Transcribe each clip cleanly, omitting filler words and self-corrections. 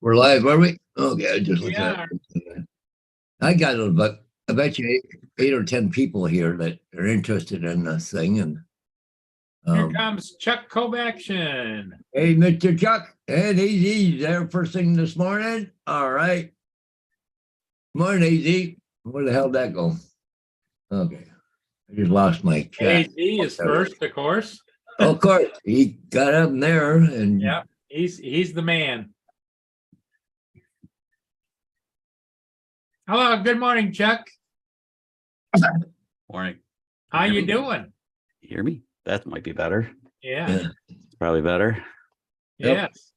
We're live, are we? Okay, I just looked at Yeah, it. I got about, I bet you eight or 10 people here that are interested in this thing. And here um, comes Chuck Kovaction. hey, Mr. Chuck, and AZ there first thing this morning. All right. Morning, AZ. Where the hell did that go? Okay. I just lost my chat. AZ is first, of course. Of course, he got up there and Yeah, he's the man. Hello, good morning, Chuck. Morning. How you doing? You hear me? That might be better. Yeah. yeah. Probably better. Yep. Yes.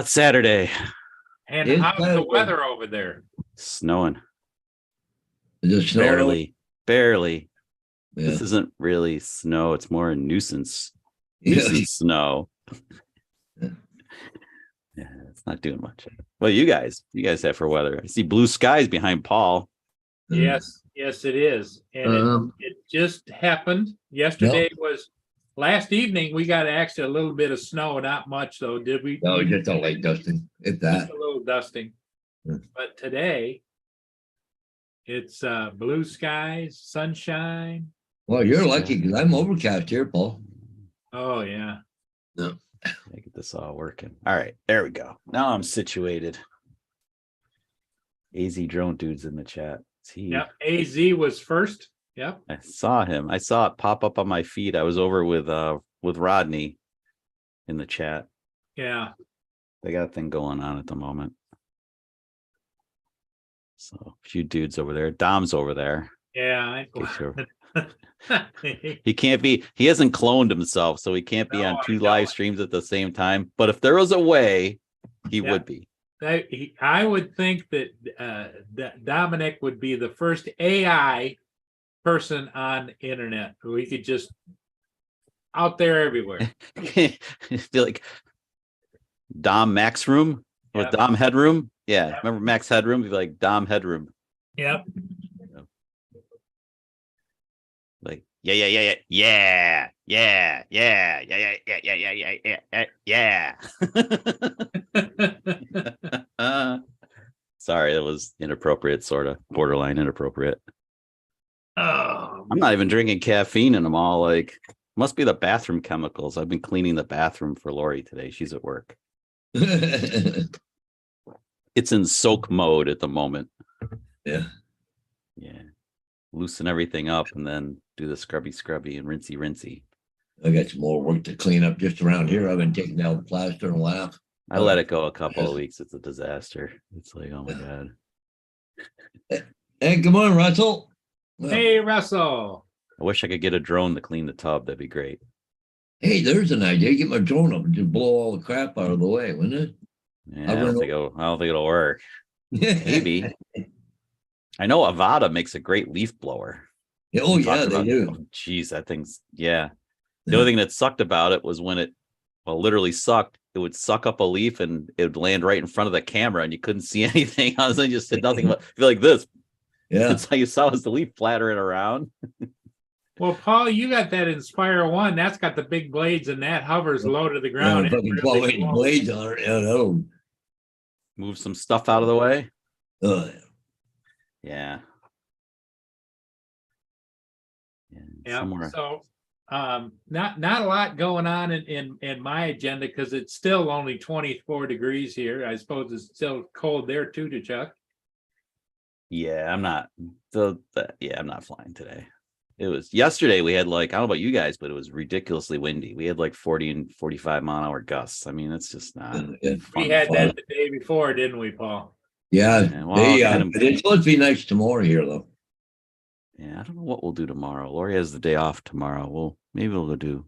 It's Saturday. And It's how's the Saturday. weather over there? Snowing. Is it snowing? Barely. Yeah. This isn't really snow. It's more a nuisance. Yeah. Nuisance snow. Yeah. Yeah, it's not doing much. Well, you guys have for weather. I see blue skies behind Paul. Yes, it is. And it just happened. Yesterday was last evening. We got actually a little bit of snow, not much though, did we? No, just a light dusting. It's that. Just a little dusting. Yeah. But today it's blue skies, sunshine. Well, you're lucky because I'm overcast here, Paul. Oh yeah. No. I get this all working. All right, there we go. Now I'm situated. AZ Drone Dude's in the chat. Yep. AZ was first. Yep. I saw him. I saw it pop up on my feed. I was over with Rodney in the chat. Yeah. They got a thing going on at the moment. So a few dudes over there. Dom's over there. Yeah. He can't be, he hasn't cloned himself, so he can't be on two live streams at the same time. But if there was a way, he would be. I would think that Dominic would be the first AI person on internet who we could just out there everywhere. Feel like Dom Max Room with Dom Headroom. Yeah. Yep. Remember Max Headroom? Be like Dom Headroom. Yep. Like yeah. Sorry, that was inappropriate, sort of borderline inappropriate. Oh, I'm not even drinking caffeine in them all. Like, must be the bathroom chemicals. I've been cleaning the bathroom for Lori today. She's at work. It's in soak mode at the moment. Yeah. Loosen everything up and then do the scrubby and rinsey. I got some more work to clean up just around here. I've been taking down plaster and laugh. I let it go a couple of weeks. It's a disaster. It's like, oh my God. Hey, good morning, Russell. Hey, Russell. I wish I could get a drone to clean the tub. That'd be great. Hey, there's an idea. Get my drone up and just blow all the crap out of the way, wouldn't it? Yeah, I don't think it'll work. Maybe. I know Avada makes a great leaf blower. Oh, yeah, they do. Geez, that thing's, yeah. The only thing that sucked about it was when it, literally sucked. It would suck up a leaf and it would land right in front of the camera and you couldn't see anything. I was like, just did nothing but feel like this. Yeah. That's how you saw was the leaf flattering around. Well, Paul, you got that Inspire 1. That's got the big blades and that hovers low to the ground. Yeah, really blades on it. Yeah, that'll move some stuff out of the way. Yeah. Somewhere. So not a lot going on in my agenda because it's still only 24 degrees here. I suppose it's still cold there too, to Chuck. Yeah, I'm not I'm not flying today. It was yesterday we had like, I don't know about you guys, but it was ridiculously windy. We had like 40 and 45 mile an hour gusts. I mean, it's just not fun. We had that the day before, didn't we, Paul? Yeah. It's supposed to be nice tomorrow here though. Yeah, I don't know what we'll do tomorrow. Lori has the day off tomorrow. Maybe we'll do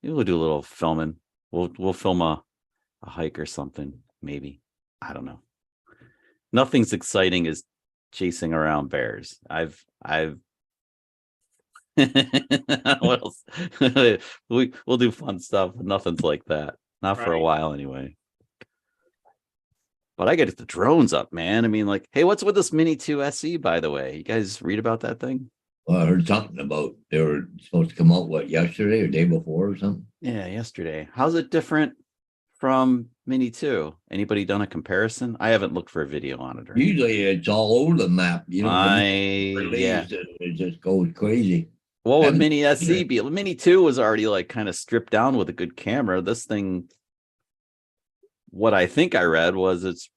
a little filming. We'll film a hike or something. Maybe. I don't know. Nothing's exciting as chasing around bears. I've what else? We'll do fun stuff, but nothing's like that. Not for a while anyway. But I get the drones up, man. I mean, like, hey, what's with this Mini 2 SE, by the way? You guys read about that thing? Well, I heard something about they were supposed to come out, yesterday or day before or something? Yeah, yesterday. How's it different from Mini 2? Anybody done a comparison? I haven't looked for a video on it. Or anything. Usually it's all over the map. You know, when it's yeah. released, it just goes crazy. What would And- Mini SE be? Mini 2 was already like kind of stripped down with a good camera. This thing, what I think I read was it's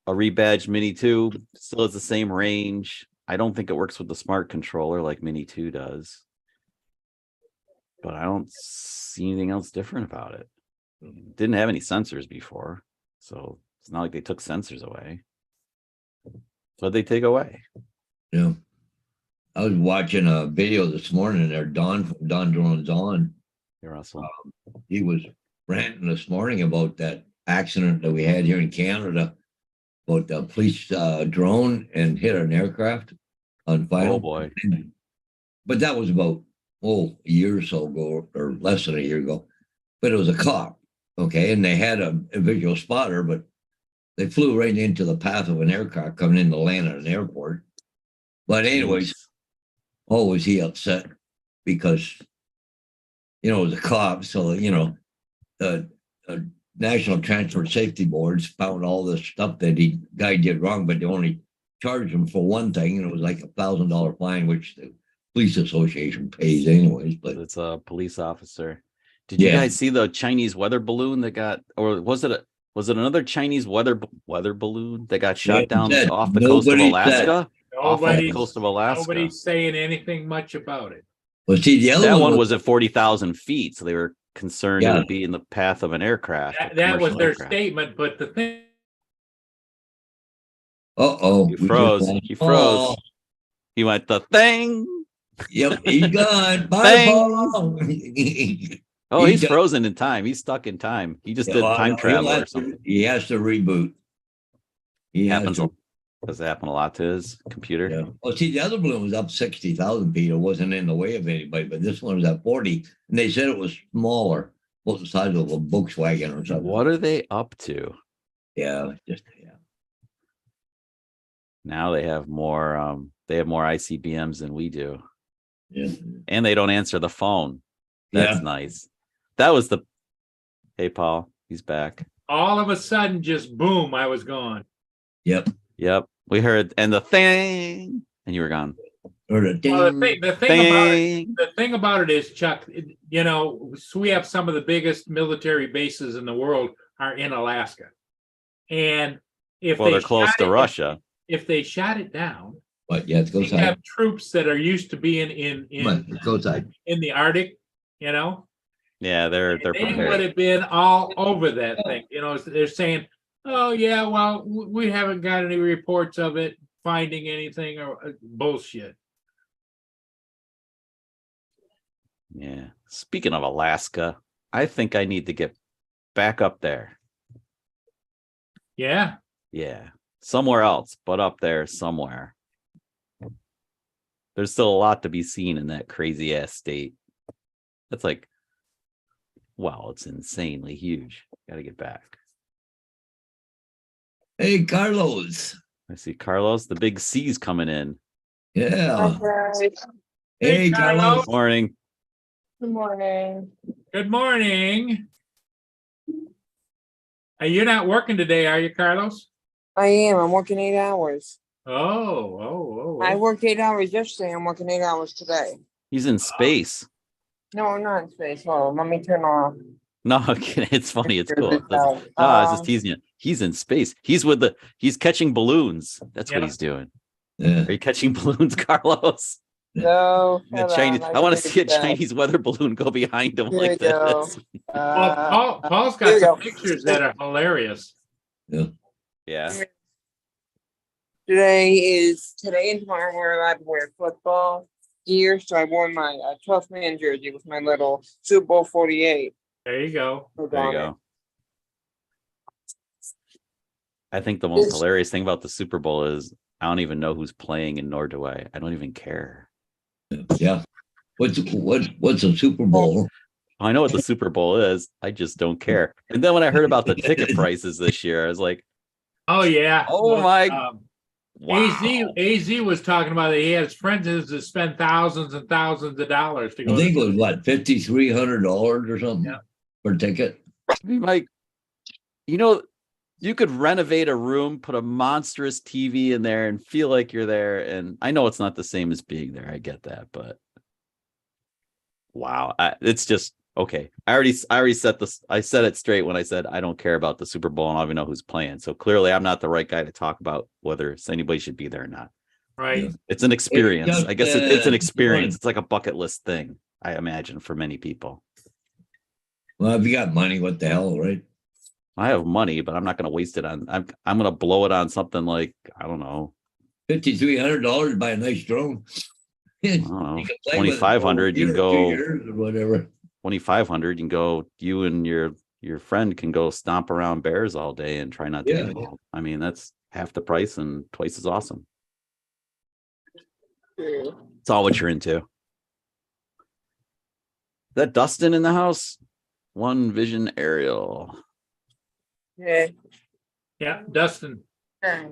a rebadged Mini 2, still has the same range. I don't think it works with the smart controller like Mini 2 does. But I don't see anything else different about it. Didn't have any sensors before, so it's not like they took sensors away. What they take away? Yeah. I was watching a video this morning there, Don Drones On. Hey, Russell. He was ranting this morning about that accident that we had here in Canada about the police drone and hit an aircraft on final. Oh boy. But that was about, a year or so ago, or less than a year ago. But it was a cop, okay? And they had a visual spotter, but they flew right into the path of an aircraft coming in to land at an airport. But anyways, was he upset because, it was a cop. So, the National Transport Safety Boards found all this stuff that guy did wrong, but they only charged him for one thing, and it was like $1,000 fine, which the police association pays anyways. But it's a police officer. Did you guys see the Chinese weather balloon that got, or was it another Chinese weather balloon that got shot down off the coast of Alaska? Off the coast of Alaska. Nobody's saying anything much about it. Well, see, the other that one was at 40,000 feet, so they were concerned it Yeah. would be in the path of an aircraft. That was their statement, but the thing. Uh-oh. He froze. He froze. He went the thing. Yep, he's gone. Bye, Bang. Paul. Oh, He he's does- frozen in time. He's stuck in time. He just did time travel or something. He has to reboot. He has Happens. to. Does it happen a lot to his computer? Yeah. Well, see, the other balloon was up 60,000 feet. It wasn't in the way of anybody, but this one was at 40. And they said it was smaller, about the size of a Volkswagen or something. What are they up to? Yeah. Now they have more. They have more ICBMs than we do, Yeah. and they don't answer the phone. That's Yeah. nice. That was the. Hey, Paul, he's back. All of a sudden, just boom, I was gone. Yep. Yep, we heard, and the thing, and you were gone. Or the ding. Well, the thing about it is, Chuck, so we have some of the biggest military bases in the world are in Alaska. And if they're close to Russia. If they shot it down, But yeah, it we goes side. have troops that are used to being It goes side. in the Arctic, Yeah, they're they prepared. would have been all over that thing. They're saying, oh yeah, well, we haven't got any reports of it finding anything or bullshit. Yeah. Speaking of Alaska, I think I need to get back up there. Yeah. Yeah. Somewhere else, but up there somewhere. There's still a lot to be seen in that crazy ass state. That's like, wow, it's insanely huge. Gotta get back. Hey, Carlos. I see Carlos, the big C's coming in. Yeah. Okay. Hey, Carlos. Morning. Good morning. Good morning. You're not working today, are you, Carlos? I am. I'm working 8 hours. I I worked 8 hours yesterday. I'm working 8 hours today. He's in space. No, I'm not in space. Hold on. Let me turn off. No, I'm kidding. It's funny. It's cool. Figure this out. I was just teasing you. He's in space. He's catching balloons. That's what Yeah. he's doing. Yeah. Are you catching balloons, Carlos? No. The hold Chinese. on. I want to figured see a it out. Chinese weather balloon go behind him Here like we go. this. Well, Paul's here got we some go. pictures that are hilarious. Yeah. Today and tomorrow we're allowed to wear football gear. So I wore my 12th man jersey with my little Super Bowl 48. There you go. logo There you on it. go. I think the most hilarious thing about the Super Bowl is I don't even know who's playing, and nor do I. I don't even care. Yeah. What's a Super Bowl? I know what the Super Bowl is. I just don't care. And then when I heard about the ticket prices this year, I was like, Oh yeah. Oh, Well, my- AZ wow. AZ was talking about it. He has friends that spend thousands and thousands of dollars to I go. think it was what, $5,300 or something Yeah. per ticket. I mean, you could renovate a room, put a monstrous TV in there and feel like you're there. And I know it's not the same as being there. I get that, but wow. It's just okay. I already set this. I said it straight when I said I don't care about the Super Bowl and I don't even know who's playing. So clearly I'm not the right guy to talk about whether anybody should be there or not. Right. It's an experience. just, I guess it's an you experience. wanna- It's like a bucket list thing, I imagine, for many people. Well, if you got money, what the hell, right? I have money, but I'm not going to waste it on. I'm going to blow it on something like, I don't know, $5,300 to buy a nice drone. I don't know, You can play with it for a 2,500. You year, can 2 go years or whatever. 2,500. You can go. You and your friend can go stomp around bears all day and try not to Yeah. get mauled. I mean, that's half the price and twice as awesome. It's all what you're into. Is that Dustin in the house? One Vision Aerial. Yeah. Yeah, Dustin. There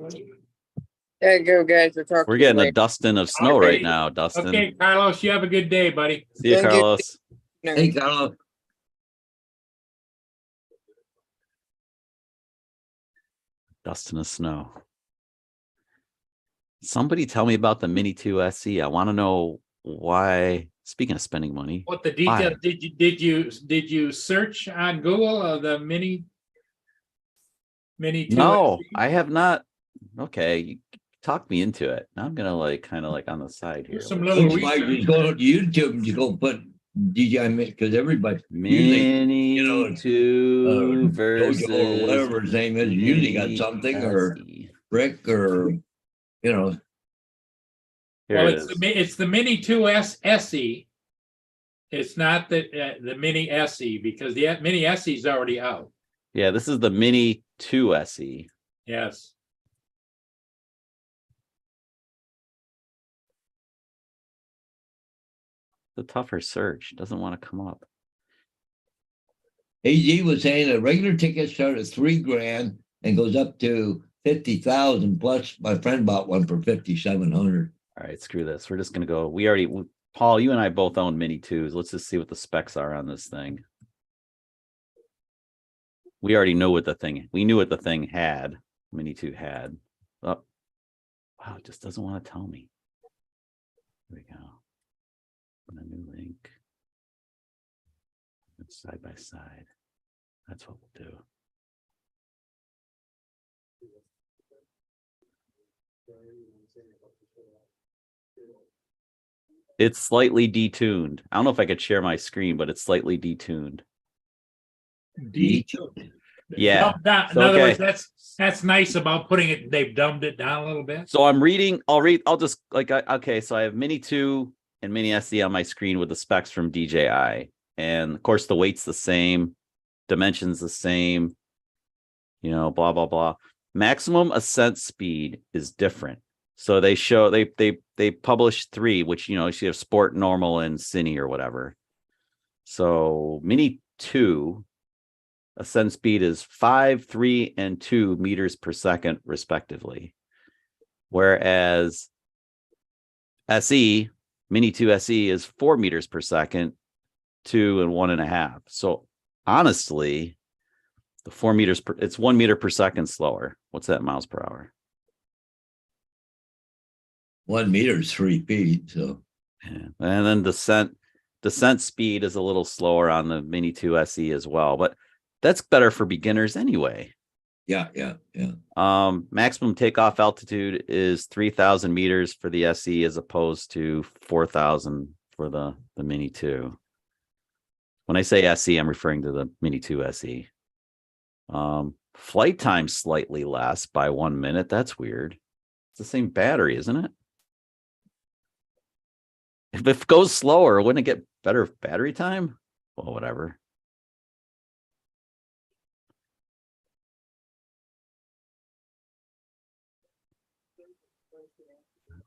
you go, guys. We'll talk We're to you getting a later. Dustin of snow Okay. right now, Dustin. Okay, Carlos, you have a good day, buddy. See you, Thank you. Carlos. Hey, Carlos. Dustin of snow. Somebody tell me about the Mini 2 SE. I want to know why. Speaking of spending money, What the details? Did you search on Google of the mini 2? no, I have not. Okay, you talk me into it. Now I'm gonna kind of on the side here. Here's some Let's little see. Looks like you go to YouTube and you go put DJI because everybody usually Mini you know, 2 versus Jojo or whatever his name is usually got Mini something or SE. Rick or Here Well, it it's is. it's the Mini 2S SE. It's not the Mini SE because the Mini SE is already out. Yeah, this is the Mini 2 SE. Yes. The tougher search doesn't want to come up. AG was saying a regular ticket starts at $3,000 and goes up to 50,000 plus. My friend bought one for 5,700. All right, screw this. We're just gonna go. Paul, you and I both own Mini 2s. Let's just see what the specs are on this thing. We already know what we knew what the thing had. Mini 2 had. Oh, wow, it just doesn't want to tell me. Here we go. And a new link. It's side by side. That's what we'll do. It's slightly detuned. I don't know if I could share my screen, but it's slightly detuned. Yeah. In other words, that's nice about putting it. They've dumbed it down a little bit. So I'm reading. I'll just okay. So I have Mini 2 and Mini SE on my screen with the specs from DJI, and of course the weight's the same, dimensions the same. Blah blah blah. Maximum ascent speed is different. So they show they publish 3, which you have sport, normal, and cine or whatever. So Mini 2 ascent speed is 5, 3, and 2 meters per second, respectively. Whereas SE, Mini 2 SE is 4 meters per second, 2 and 1.5. So honestly, the 4 meters it's 1 meter per second slower. What's that miles per hour? 1 meter is 3 feet. So Yeah. And then descent speed is a little slower on the Mini 2 SE as well, but that's better for beginners anyway. yeah. Maximum takeoff altitude is 3,000 meters for the SE as opposed to 4,000 for the Mini 2. When I say SE, I'm referring to the Mini 2 SE. Flight time slightly less by 1 minute. That's weird. It's the same battery, isn't it? If it goes slower, wouldn't it get better battery time? Well, whatever.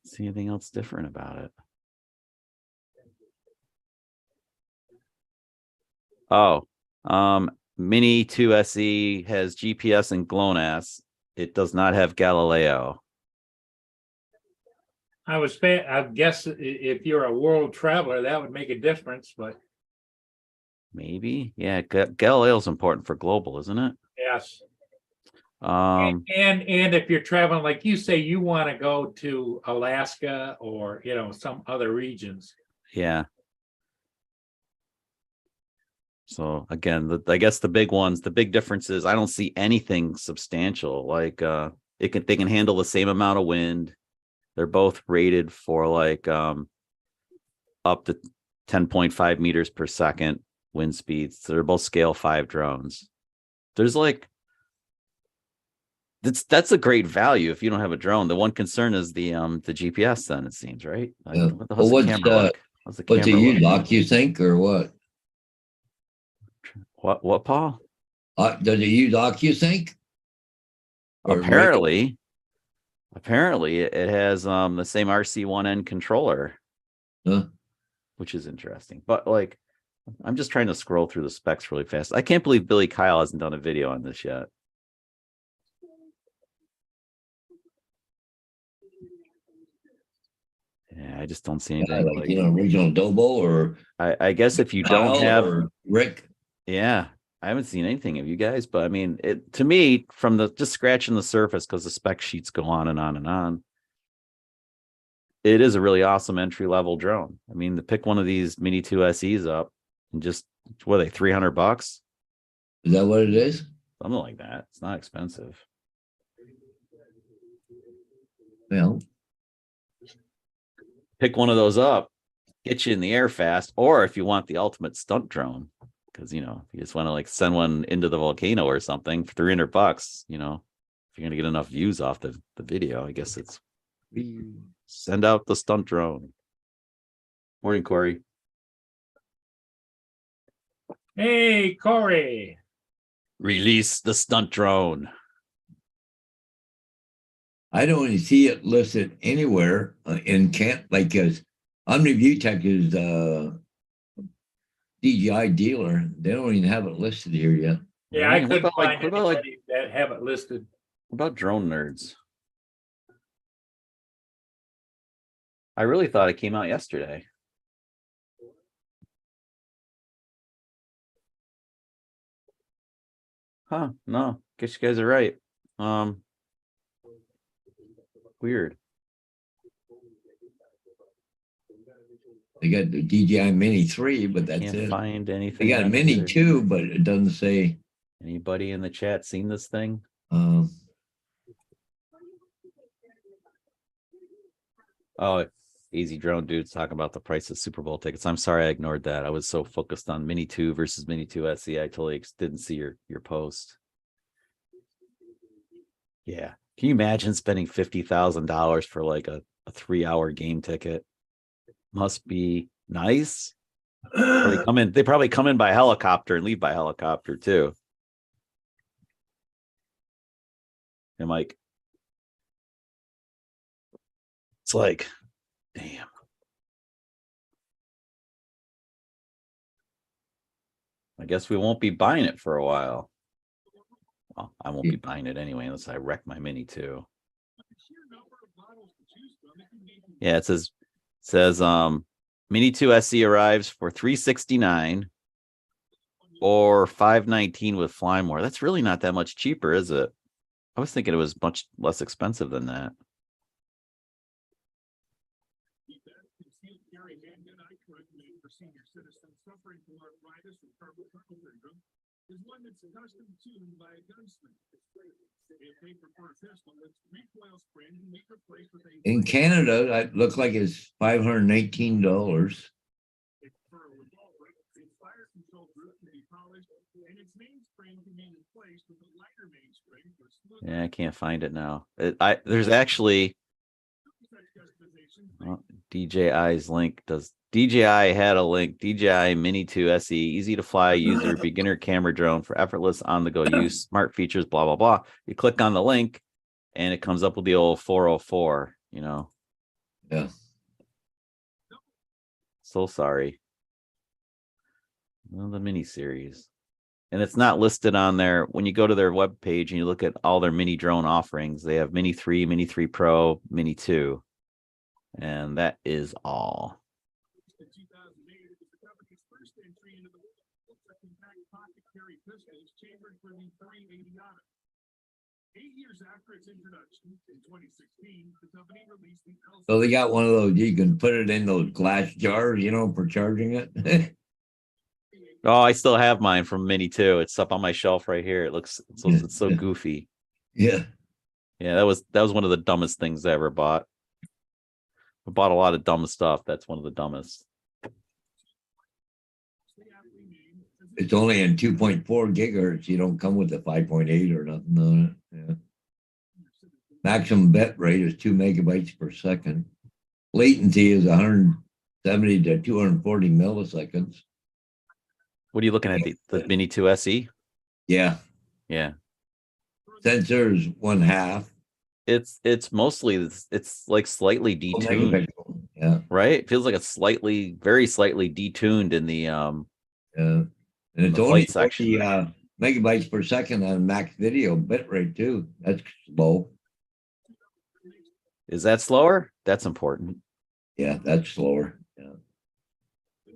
See anything else different about it? Oh, Mini 2 SE has GPS and GLONASS. It does not have Galileo. I guess if you're a world traveler, that would make a difference. But Maybe, yeah. Galileo is important for global, isn't it? yes, And if you're traveling, like you say, you want to go to Alaska or, some other regions. Yeah. So again, I guess the big ones, the big difference is I don't see anything substantial. Like they can handle the same amount of wind. They're both rated for like up to 10.5 meters per second wind speeds. They're both scale 5 drones. There's like that's a great value if you don't have a drone. The one concern is the GPS. Then it seems right. Like, Yeah. how's Well, the camera look? How's the what's it camera use? look? OcuSync or what? What, Paul? Does it use OcuSync? Or Apparently it has the same RC1N controller, Huh? which is interesting. But like, I'm just trying to scroll through the specs really fast. I can't believe Billy Kyle hasn't done a video on this yet. Yeah, I just don't see Yeah, anything. like, original Dobo or I guess if you Kyle don't have, or Rick. yeah, I haven't seen anything of you guys, but I mean, it to me from the just scratching the surface because the spec sheets go on and on and on. It is a really awesome entry level drone. I mean, to pick one of these Mini 2 SEs up and just what are they, $300? Is that what it is? Something like that. It's not expensive. Well, Pick one of those up, get you in the air fast, or if you want the ultimate stunt drone, because you just want to like send one into the volcano or something for $300, if you're gonna get enough views off the video, I guess it's send out the stunt drone. Morning, Corey. Hey, Corey. Release the stunt drone. I don't even see it listed anywhere in camp, like as OmniView Tech is DJI dealer. They don't even have it listed here yet. Yeah, I What couldn't about, like, find anybody that have it listed. What about drone nerds? I really thought it came out yesterday. Huh, no, guess you guys are right. Weird. They got the DJI Mini 3, but that's Can't it. find anything. They got a on Mini here. 2, but it doesn't say. Anybody in the chat seen this thing? Oh, Easy Drone Dude's talking about the price of Super Bowl tickets. I'm sorry I ignored that. I was so focused on Mini 2 versus Mini 2 SE. I totally didn't see your post. Yeah. Can you imagine spending $50,000 for like a 3-hour game ticket? Must be nice. They probably come in by helicopter and leave by helicopter too. And like, it's like, damn. I guess we won't be buying it for a while. Well, I won't be buying it anyway unless I wreck my Mini 2. Yeah, it says Mini 2 SE arrives for $369 or $519 with Fly More. That's really not that much cheaper, is it? I was thinking it was much less expensive than that. In Canada, that looked like it's $518. Yeah, I can't find it now. There's actually DJI's link. DJI had a link? DJI Mini 2 SE, easy to fly user, beginner camera drone for effortless on the go use, smart features, blah blah blah. You click on the link, and it comes up with the old 404. Yeah. So sorry. Well, the mini series. And it's not listed on there. When you go to their webpage and you look at all their mini drone offerings, they have Mini 3, Mini 3 Pro, Mini 2. And that is all. So they got one of those, you can put it in those glass jars, for charging it. Oh, I still have mine from Mini 2. It's up on my shelf right here. It's so goofy. Yeah. Yeah, that was one of the dumbest things I ever bought. I bought a lot of dumb stuff. That's one of the dumbest. It's only in 2.4 gigahertz. You don't come with the 5.8 or nothing on it. Yeah. Maximum bit rate is 2 megabytes per second. Latency is 170 to 240 milliseconds. What are you looking at? The Mini 2 SE? Yeah. Yeah. Sensor is 1/2. It's mostly it's like slightly detuned, Megapixel. Yeah. right? It feels like it's very slightly detuned in the Yeah. And it's the only flight section. 40 megabytes per second on max video bit rate too. That's slow. Is that slower? That's important. Yeah, that's slower. Yeah.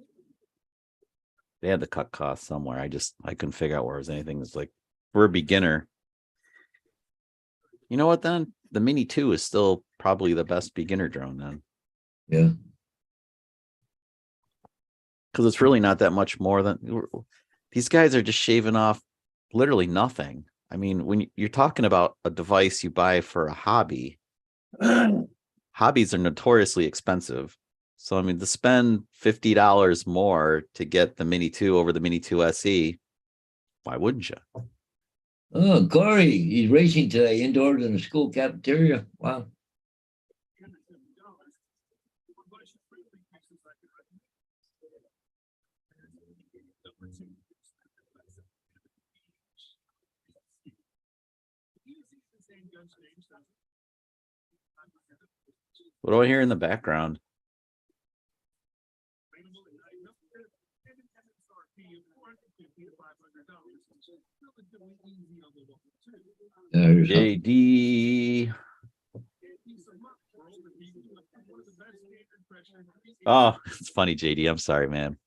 They had to cut costs somewhere. I couldn't figure out where it was anything that's like for a beginner. You know what then? The Mini 2 is still probably the best beginner drone then. Yeah. Because it's really not that much more than these guys are just shaving off literally nothing. I mean, when you're talking about a device you buy for a hobby, hobbies are notoriously expensive. So, I mean, to spend $50 more to get the Mini 2 over the Mini 2 SE, why wouldn't you? Oh, Corey, he's racing today indoors in the school cafeteria. Wow. What do I hear in the background? JD. Oh, it's funny, JD. I'm sorry, man.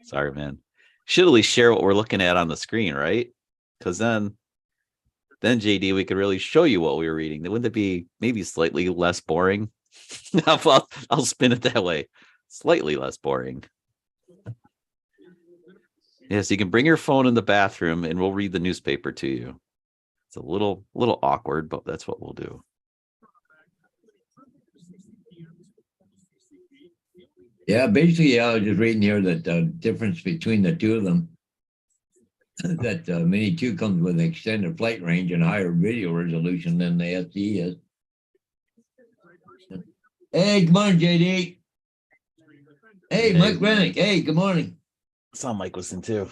Sorry, man. Should at least share what we're looking at on the screen, right? Because then JD, we could really show you what we were reading. Wouldn't it be maybe slightly less boring? I'll spin it that way. Slightly less boring. Yes, you can bring your phone in the bathroom and we'll read the newspaper to you. It's a little awkward, but that's what we'll do. Yeah, basically, I was just reading here that the difference between the two of them, that Mini 2 comes with an extended flight range and higher video resolution than the SE is. Hey, good morning, JD. Hey, Mike Rennick. Hey, good morning. I saw Mike was in too.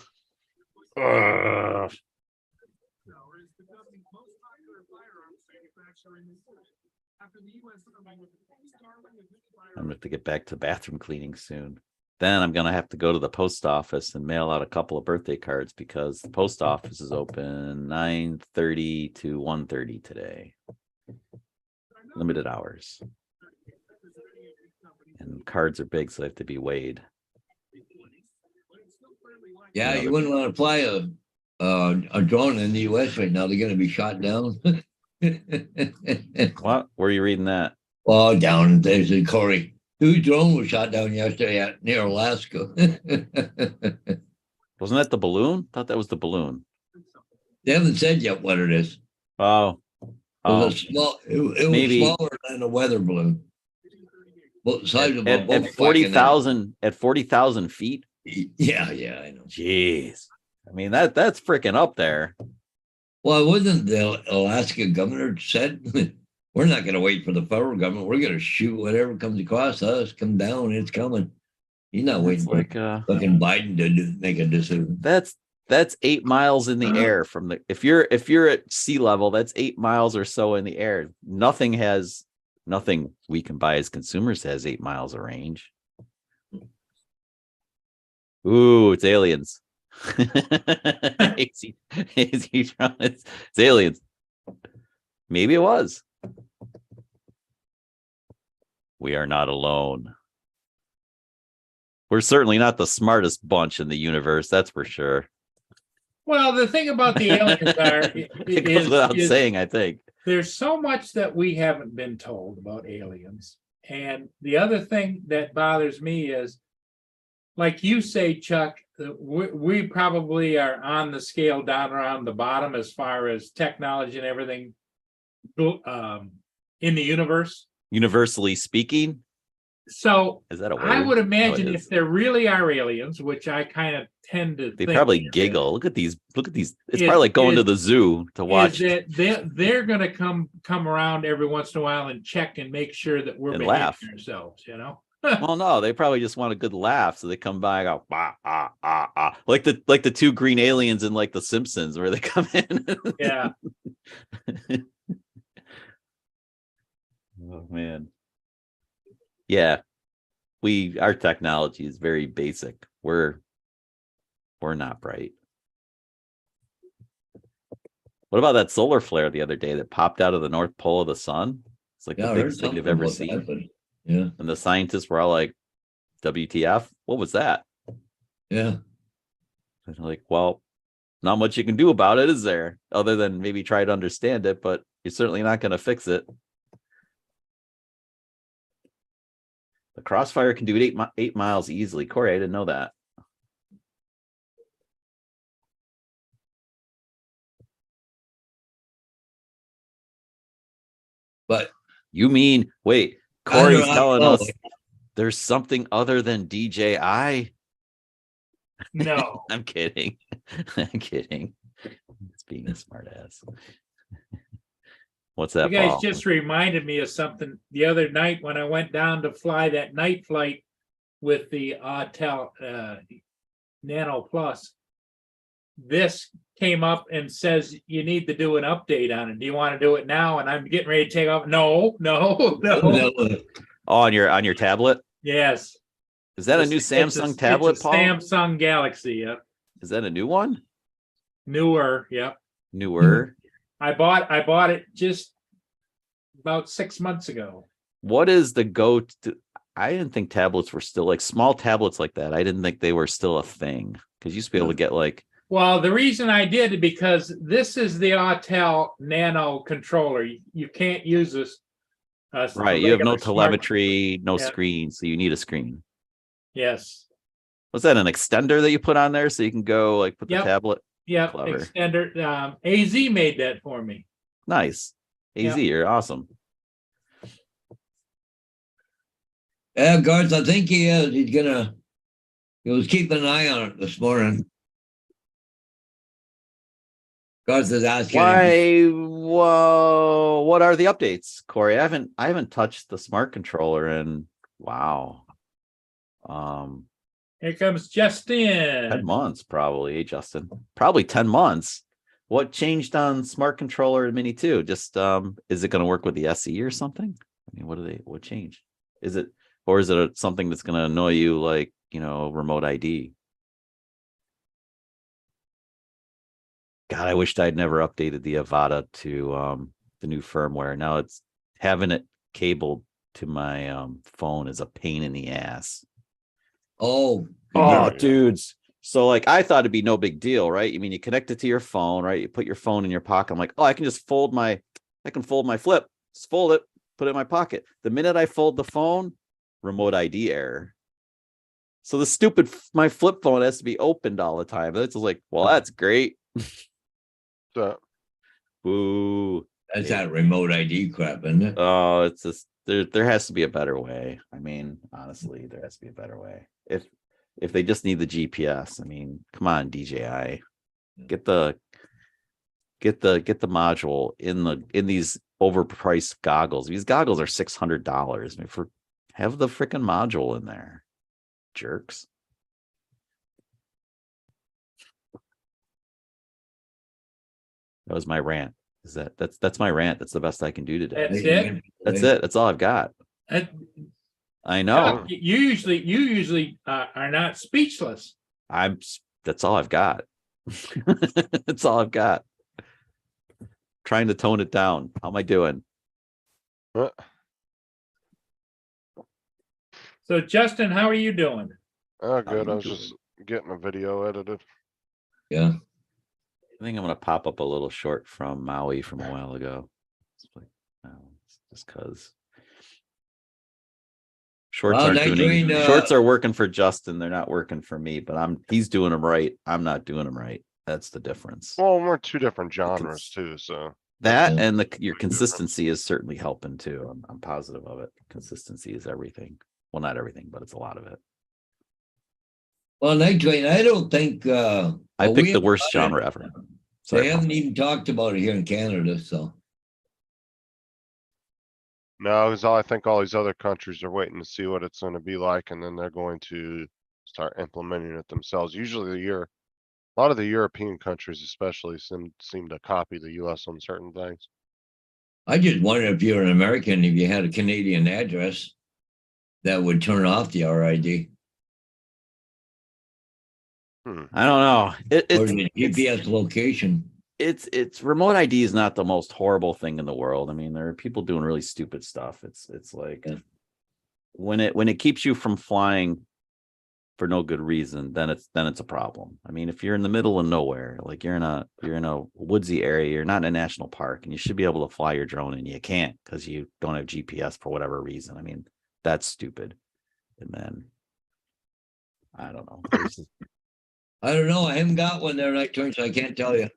I'm going to have to get back to bathroom cleaning soon. Then I'm going to have to go to the post office and mail out a couple of birthday cards because the post office is open 9:30 to 1:30 today. Limited hours. And cards are big, so they have to be weighed. Yeah, you wouldn't want to fly a drone in the U.S. right now. They're going to be shot down. What? Where are you reading that? Oh, down there's a Corey. 2 drones were shot down yesterday near Alaska. Wasn't that the balloon? I thought that was the balloon. They haven't said yet what it is. Oh. It was maybe smaller than a weather balloon. Well, size of a at 40,000 feet. Yeah, I know. Jeez. I mean, that's freaking up there. Well, wasn't the Alaska governor said, we're not going to wait for the federal government. We're going to shoot whatever comes across us. Come down. It's coming. He's not waiting for fucking Biden to make a decision. That's 8 miles in the air from the, if you're at sea level, that's 8 miles or so in the air. Nothing we can buy as consumers has 8 miles of range. Ooh, it's aliens. It's aliens. Maybe it was. We are not alone. We're certainly not the smartest bunch in the universe, that's for sure. Well, the thing about the aliens It goes without is saying, I think. there's so much that we haven't been told about aliens. And the other thing that bothers me is, like you say, Chuck, we probably are on the scale down around the bottom as far as technology and everything in the universe. Universally speaking, So is that a word? I would No, it imagine is. if there really are aliens, which I kind of tend to They think probably there is, giggle. Look at these. Look at these. It's Is- probably like going to is- the zoo to watch is that they're going to come around every once in a while and check and make sure that we're And behaving laugh. ourselves, you know? Well, no, they probably just want a good laugh, so they come by and go like the two green aliens in like The Simpsons, where they come in. Yeah. Oh man, yeah, our technology is very basic. We're not bright. What about that solar flare the other day that popped out of the North Pole of the sun? It's like Yeah, the I heard biggest thing something they've ever about seen. that, but yeah, And the scientists were all like, WTF? What was that? yeah. And they're like, well, not much you can do about it, is there? Other than maybe try to understand it, but you're certainly not going to fix it. The Crossfire can do it 8 miles easily. Corey, I didn't know that. But You mean, wait, I don't Corey's telling know. us there's something other than DJI? No. I'm kidding. I'm kidding. It's being a smart ass. What's You that, guys Paul? just reminded me of something the other night when I went down to fly that night flight with the Autel Nano Plus. This came up and says you need to do an update on it. Do you want to do it now? And I'm getting ready to take off. No. Oh, on your tablet? Yes. Is that a new It's a Samsung tablet, it's a Paul? Samsung Galaxy. Yep. Is that a new one? Newer. Yep. Newer? I bought it just about 6 months ago. What is the go-to? I didn't think tablets were still like small tablets like that. I didn't think they were still a thing because you used to be able to get like. Well, the reason I did it because this is the Autel Nano controller. You can't use this. Right, you have no regular smart- telemetry, no Yeah. screen, so you need a screen. Yes. Was that an extender that you put on there so you can go like put the Yep. tablet? Yep. Clever. Extender. AZ made that for me. Nice. AZ, you're awesome. Yeah, Garth, I think he is. He was keeping an eye on it this morning. Garth is asking him. Why? Whoa! What are the updates, Corey? I haven't touched the smart controller in wow. Here comes 10 Justin. months, probably, Justin. Probably 10 months. What changed on Smart Controller and Mini 2? Just is it going to work with the SE or something? I mean, what changed? Is it something that's going to annoy you like, remote ID? God, I wished I'd never updated the Avata to the new firmware. Now it's having it cabled to my phone is a pain in the ass. Oh, Dudes. So like I thought it'd be no big deal, right? I mean, you connect it to your phone, right? You put your phone in your pocket. I'm like, I can just fold my flip, just fold it, put it in my pocket. The minute I fold the phone, remote ID error. So my flip phone has to be opened all the time. That's just like, well, that's great. Boo. that's that remote ID crap, isn't it? Oh, it's just there has to be a better way. I mean, honestly, there has to be a better way. If they just need the GPS, I mean, come on, DJI, get the module in these overpriced goggles. These goggles are $600. I mean, have the freaking module in there, jerks. That was my rant. That's my rant. That's the best I can do today. That's it? That's it. That's all I've got. I know. You usually are not speechless. That's all I've got. That's all I've got. Trying to tone it down. How am I doing? So Justin, how are you doing? Oh, good. you I was doing? just getting a video edited. Yeah. I think I'm gonna pop up a little short from Maui from a while ago. It's like, just cause. Shorts Well, aren't Night doing Train, shorts are working for Justin. They're not working for me, but he's doing them right. I'm not doing them right. That's the difference. Well, we're two different genres too, so. That Yeah. and your difference. consistency is certainly helping too. I'm positive of it. Consistency is everything. Well, not everything, but it's a lot of it. well, Night Train, I don't think, I well, picked we the worst haven't- genre ever. They Sorry, Paul. haven't even talked about it here in Canada, so. No, because I think all these other countries are waiting to see what it's gonna be like, and then they're going to start implementing it themselves. Usually a lot of the European countries especially seem to copy the US on certain things. I just wonder if you're an American, if you had a Canadian address, that would turn off the RID I don't know. or the GPS location. It's remote ID is not the most horrible thing in the world. I mean, there are people doing really stupid stuff. It's like Yeah. when it keeps you from flying for no good reason, then it's a problem. I mean, if you're in the middle of nowhere, like you're in a woodsy area, you're not in a national park, and you should be able to fly your drone, and you can't because you don't have GPS for whatever reason. I mean, that's stupid. And then I don't know. I don't know. I haven't got one there, Night Train, so I can't tell you.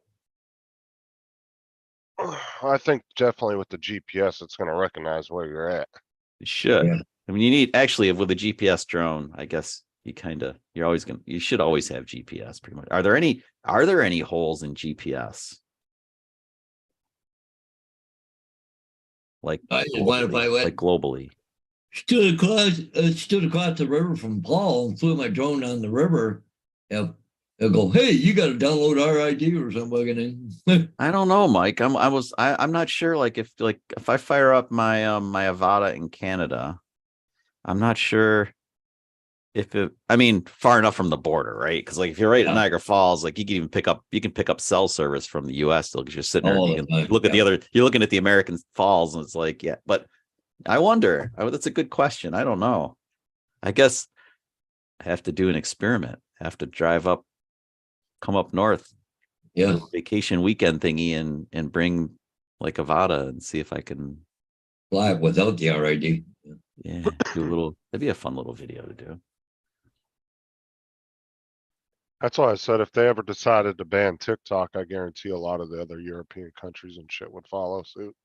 I think definitely with the GPS, it's gonna recognize where you're at. It should. Yeah. I mean, you need actually with a GPS drone, I guess you should always have GPS pretty much. Are there any holes in GPS? Like I just wonder if I went like globally. stood across the river from Paul and flew my drone on the river. They'll go, hey, you got to download RID or something. I don't know, Mike. I'm not sure. Like if I fire up my my Avata in Canada, I'm not sure if I mean, far enough from the border, right? Because like if you're right at Yeah. Niagara Falls, like you can pick up cell service from the US still because you're sitting there. All And you the can time, look at yeah. you're looking at the American falls, and it's like, yeah, but I wonder. That's a good question. I don't know. I guess I have to do an experiment. I have to come up north, Yeah. vacation weekend thingy, and bring like Avata and see if I can Fly it without the RID. do a little. That'd be a fun little video to do. That's why I said if they ever decided to ban TikTok, I guarantee a lot of the other European countries and shit would follow suit.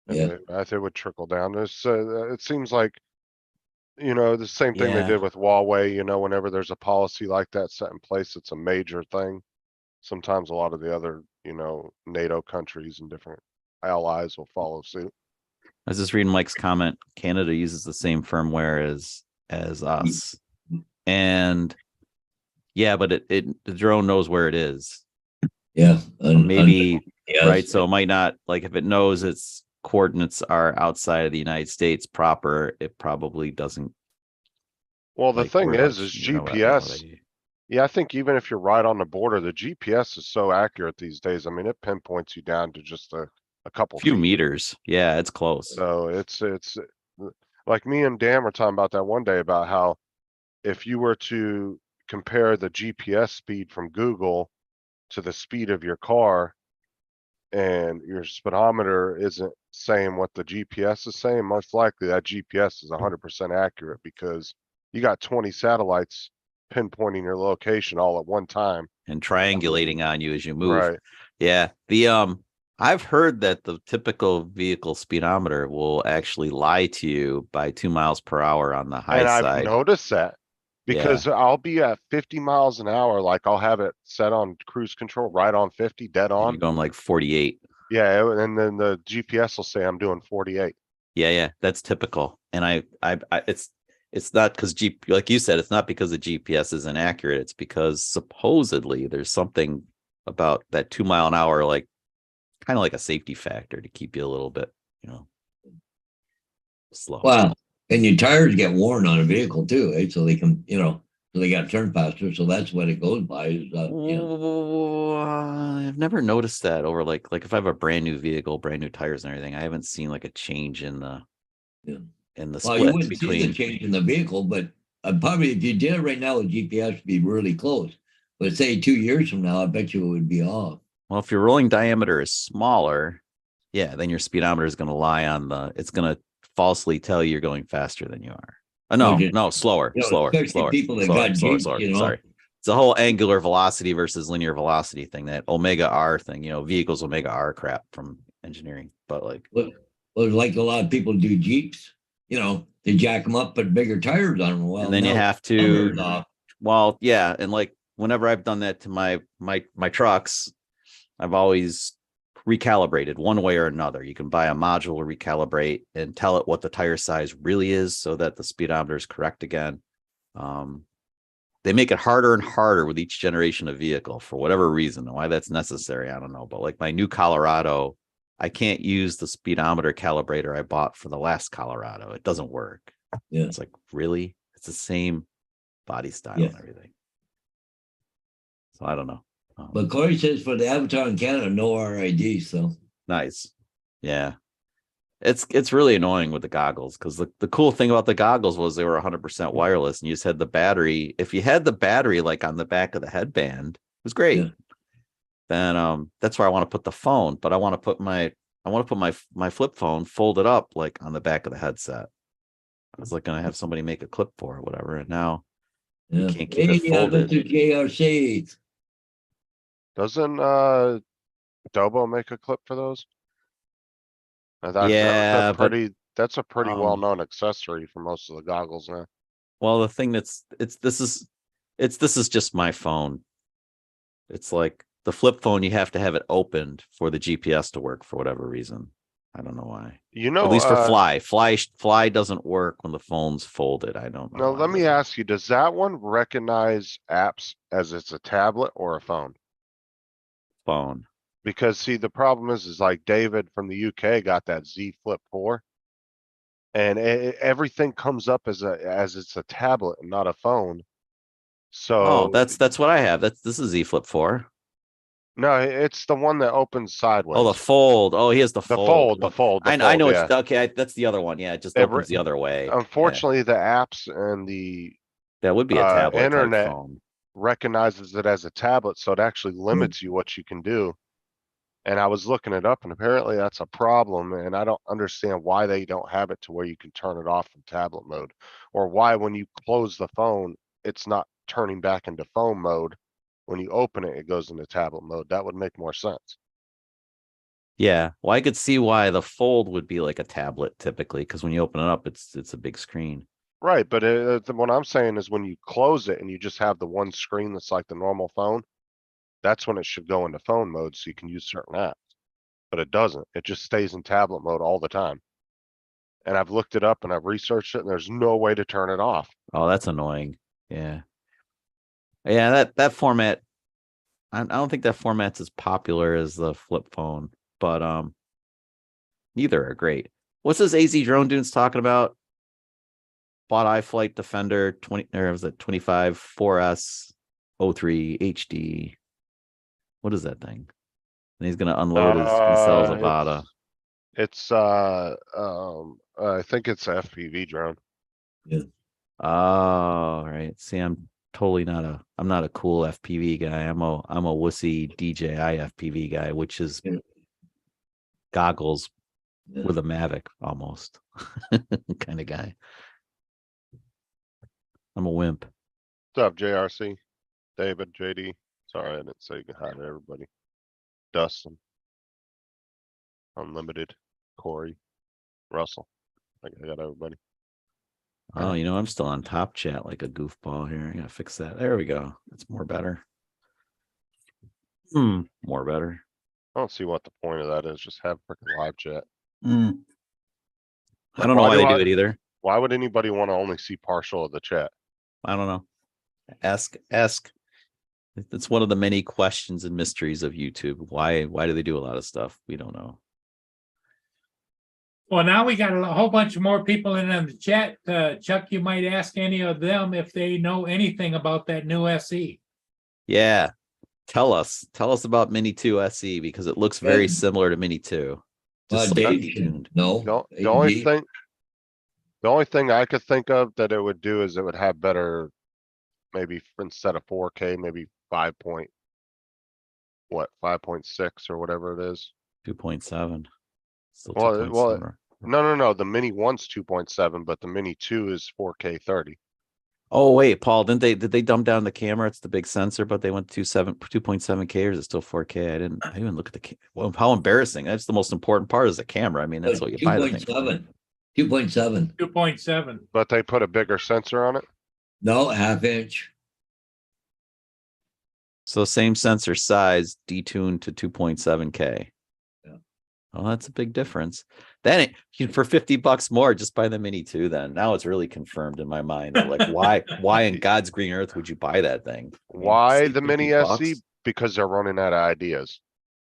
And Yeah. I think it would trickle down. It seems like, the same thing they Yeah. did with Huawei, whenever there's a policy like that set in place, it's a major thing. Sometimes a lot of the other, NATO countries and different allies will follow suit. I was just reading Mike's comment. Canada uses the same firmware as us, and yeah, but the drone knows where it is. Yeah. Maybe yes. right. So it might not, like, if it knows its coordinates are outside of the United States proper, it probably doesn't. Well, the like, thing worry about, is what GPS. I- Yeah, I think even if you're right on the border, the GPS is so accurate these days. I mean, it pinpoints you down to just a couple few feet. meters. Yeah, it's close. So it's like me and Dan were talking about that one day about how if you were to compare the GPS speed from Google to the speed of your car and your speedometer isn't saying what the GPS is saying, most likely that GPS is 100% accurate because you got 20 satellites pinpointing your location all at one time. And triangulating on you as you move. Right. Yeah. I've heard that the typical vehicle speedometer will actually lie to you by 2 miles per hour on the high And I've side. noticed that because I'll be at 50 miles an hour. Like I'll have it set on cruise control right on 50 dead You're on. going like 48. Yeah. And then the GPS will say I'm doing 48. Yeah, that's typical. And I it's not because like you said, it's not because the GPS is inaccurate. It's because supposedly there's something about that 2 mile an hour, like kind of like a safety factor to keep you a little bit, slow. Wow. And your tires get worn on a vehicle too, right? So they can, so they got to turn faster. So that's what it goes by. Is I've never noticed that over like if I have a brand new vehicle, brand new tires and everything, I haven't seen like a change in the well, you split wouldn't see the between. change in the vehicle, but probably if you did it right now, the GPS would be really close. But say 2 years from now, I bet you it would be off. Well, if your rolling diameter is smaller, yeah, then your speedometer is going to lie on it's going to falsely tell you you're going faster than you are. Or just, Slower. especially people that got Jeeps, Sorry. It's a whole angular velocity versus linear velocity thing, that omega R thing, vehicles omega R crap from engineering. But like, Well, like a lot of people do Jeeps, they jack them up, put bigger tires on them. Well, and then you now have numbers to, off. well, yeah. And like, whenever I've done that to my trucks, I've always recalibrated one way or another. You can buy a module to recalibrate and tell it what the tire size really is so that the speedometer is correct again. They make it harder and harder with each generation of vehicle for whatever reason. Why that's necessary, I don't know. But like my new Colorado, I can't use the speedometer calibrator I bought for the last Colorado. It doesn't work. Yeah. It's like, really? It's the same body style Yeah. and everything. So I don't know. But Corey says for the Avatar in Canada, no RID. So Nice. Yeah. It's really annoying with the goggles, because the cool thing about the goggles was they were 100% wireless, and you just had the battery. If you had the battery like on the back of the headband, it was great. Yeah. Then that's where I want to put the phone, but I want to put my flip phone folded up like on the back of the headset. I was like going to have somebody make a clip for it, whatever, and now you can't keep it folded. To JRC. Doesn't Dobo make a clip for those? Yeah, but, that's a pretty um, well-known accessory for most of the goggles now. Well, the thing this is just my phone. It's like the flip phone, you have to have it opened for the GPS to work for whatever reason. I don't know why. At least for Fly doesn't work when the phone's folded. I don't know. No, why let it me doesn't. ask you, does that one recognize apps as it's a tablet or a phone? Phone. Because see, the problem is like David from the UK got that Z Flip 4. And everything comes up as it's a tablet and not a phone. Oh, So, that's what I have. This is Z Flip 4. no, it's the one that opens sideways. Oh, the fold. Oh, he has the fold. The fold. I know yeah. it's okay. That's the other one. Yeah, it just It opens the other way. Yeah. Unfortunately, the apps and the That would be a tablet type internet phone. recognizes it as a tablet, so it actually limits you what you can do. And I was looking it up, and apparently that's a problem, and I don't understand why they don't have it to where you can turn it off from tablet mode, or why when you close the phone, it's not turning back into phone mode. When you open it, it goes into tablet mode. That would make more sense. Yeah, well, I could see why the fold would be like a tablet typically, because when you open it up, it's a big screen. Right, but what I'm saying is when you close it and you just have the one screen that's like the normal phone, that's when it should go into phone mode so you can use certain apps. But it doesn't. It just stays in tablet mode all the time. And I've looked it up and I've researched it, and there's no way to turn it off. Oh, that's annoying. Yeah. Yeah, that format, I don't think that format's as popular as the flip phone, but neither are great. What's this AZ Drone Dude's talking about? Bought iFlight Defender 20, or was it 25 4S 03 HD? What is that thing? And he's gonna unload his and sell Zavada. It's I think it's a FPV drone. Oh, right. See, I'm not a cool FPV guy. I'm a wussy DJI FPV guy, which is goggles with a Mavic almost kind of guy. I'm a wimp. What's up, JRC? David, JD. Sorry, I didn't say hi to everybody. Dustin. Unlimited. Corey. Russell. I got everybody. Oh, I'm still on top chat like a goofball here. I gotta fix that. There we go. That's more better. More better. I don't see what the point of that is. Just have freaking live chat. I don't know why they do it either. Why would anybody want to only see partial of the chat? I don't know. Ask. It's one of the many questions and mysteries of YouTube. Why do they do a lot of stuff? We don't know. Well, now we got a whole bunch of more people in on the chat. Chuck, you might ask any of them if they know anything about that new SE. Yeah. Tell us about Mini 2 SE, because it looks very similar to Mini 2. Just stay tuned. No. The only thing I could think of that it would do is it would have better, maybe instead of 4K, maybe what, 5.6 or whatever it is. 2.7. Still Well, 2.7. No, the mini one's 2.7, but the mini two is 4K 30. Oh wait, Paul, did they dumb down the camera? It's the big sensor, but they went 2.7K, or is it still 4K? I didn't even look at the well, how embarrassing. That's the most important part is the camera. I mean, that's what you buy the thing for. 2.7. 2.7. 2.7. But they put a bigger sensor on it. No, half inch. So same sensor size, detuned to 2.7K. Yeah. Oh, that's a big difference. Then for $50 more, just buy the mini 2 then. Now it's really confirmed in my mind that like why in God's green earth would you buy that thing? I mean, Why save the mini $50. SE? Because they're running out of ideas.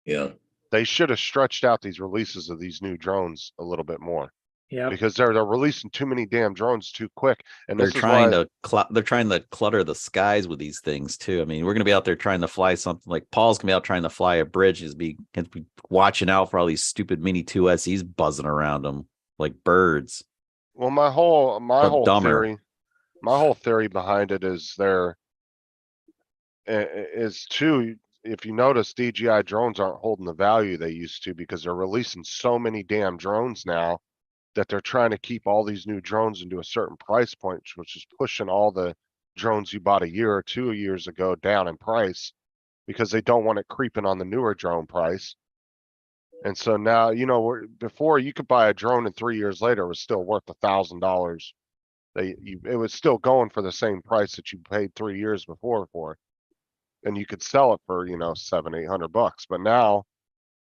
Yeah. They should have stretched out these releases of these new drones a little bit more. Yeah. Because they're releasing too many damn drones too quick. And They're this is trying why, to clutter the skies with these things too. I mean, we're gonna be out there trying to fly something like Paul's gonna be out trying to fly a bridge. He's be watching out for all these stupid mini 2 SEs buzzing around him like birds. well, my whole dumber. theory behind it is is too, if you notice, DJI drones aren't holding the value they used to because they're releasing so many damn drones now that they're trying to keep all these new drones into a certain price point, which is pushing all the drones you bought a year or 2 years ago down in price because they don't want it creeping on the newer drone price. And so now, before you could buy a drone and 3 years later it was still worth $1,000. It was still going for the same price that you paid 3 years before for. And you could sell it for, $700-800. But now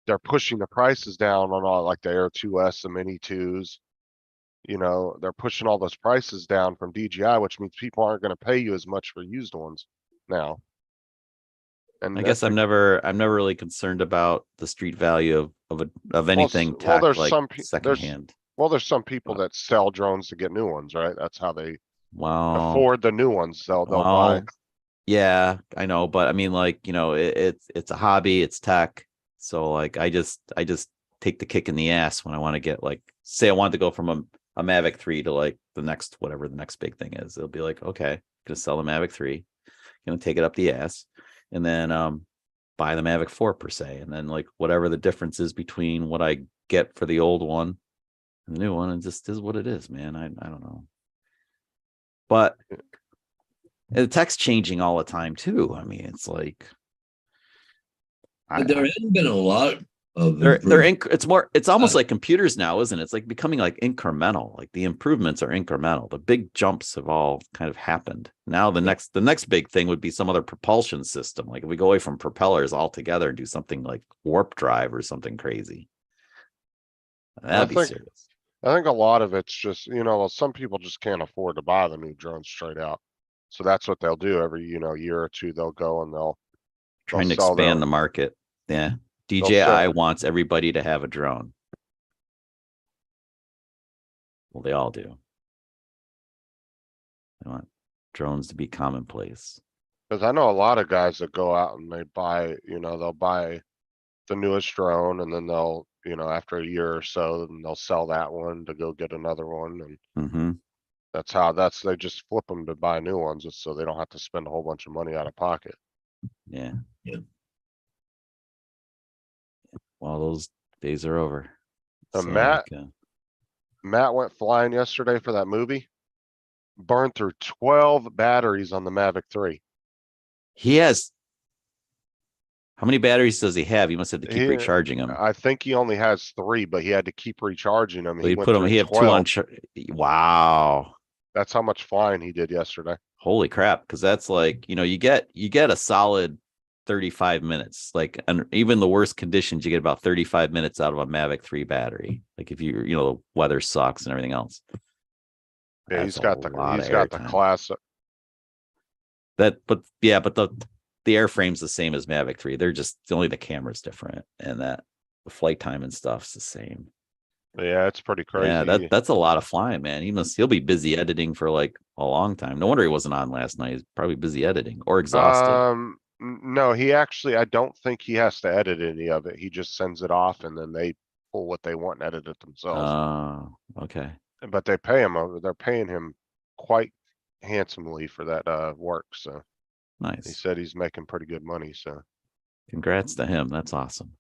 they're pushing the prices down on all like the Air 2S, the Mini 2s. They're pushing all those prices down from DJI, which means people aren't going to pay you as much for used ones now. And I guess I'm never really concerned about the street value of anything well, there's like some secondhand. there's some people that sell drones to get new ones, right? That's how they Wow. afford the new ones. They'll buy. Well, yeah, I know, but I mean, like, it's a hobby, it's tech. So like, I just take the kick in the ass when I want to get like, say I want to go from a Mavic 3 to like whatever the next big thing is. It'll be like, okay, gonna sell the Mavic 3, gonna take it up the ass, and then buy the Mavic 4 per se, and then like whatever the difference is between what I get for the old one and the new one, it just is what it is, man. I don't know, but the tech's changing all the time too. I mean, it's like But there hasn't been a lot of it's almost like computers now, isn't it? It's like becoming like incremental. Like the improvements are incremental. The big jumps have all kind of happened. Now the next big thing would be some other propulsion system. Like if we go away from propellers altogether and do something like warp drive or something crazy. That'd be serious. I think a lot of it's just, some people just can't afford to buy the new drones straight out. So that's what they'll do every, year or two. They'll go and they'll Trying to sell expand the market. Yeah. DJI wants everybody to have a drone. Well, they all do. They want drones to be commonplace. Because I know a lot of guys that go out and they buy, they'll buy the newest drone and then they'll, after a year or so, then they'll sell that one to go get another one. And they just flip them to buy new ones just so they don't have to spend a whole bunch of money out of pocket. Yeah. Yeah. Well, those days are over. Matt went flying yesterday for that movie. Burned through 12 batteries on the Mavic 3. He has. How many batteries does he have? He must have to keep recharging them. I think he only has 3, but he had to keep recharging them. So he had 2 on. Wow. That's how much flying he did yesterday. Holy crap. Because that's like, you get a solid 35 minutes. Like, and even the worst conditions, you get about 35 minutes out of a Mavic 3 battery. Like if the weather sucks and everything else. Yeah, he's got the class. But the airframe's the same as Mavic 3. They're just only the camera's different, and that the flight time and stuff's the same. Yeah, it's pretty crazy. Yeah, that's a lot of flying, man. He'll be busy editing for like a long time. No wonder he wasn't on last night. He's probably busy editing or exhausted. No, I don't think he has to edit any of it. He just sends it off and then they pull what they want and edit it themselves. Oh, okay. But they're paying him quite handsomely for that work. So He Nice. said he's making pretty good money, so. Congrats to him. That's awesome.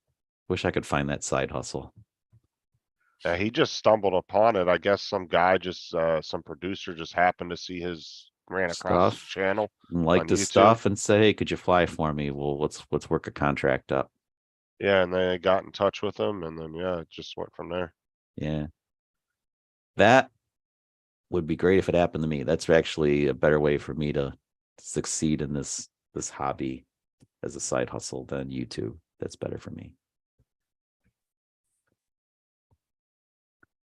Wish I could find that side hustle. Yeah, he just stumbled upon it. I guess some guy just, some producer just happened to see ran across his Stuff. channel. Liked On his YouTube? stuff and say, hey, could you fly for me? Well, let's work a contract up. Yeah, and they got in touch with him and then, yeah, it just went from there. Yeah. That would be great if it happened to me. That's actually a better way for me to succeed in this hobby as a side hustle than YouTube. That's better for me.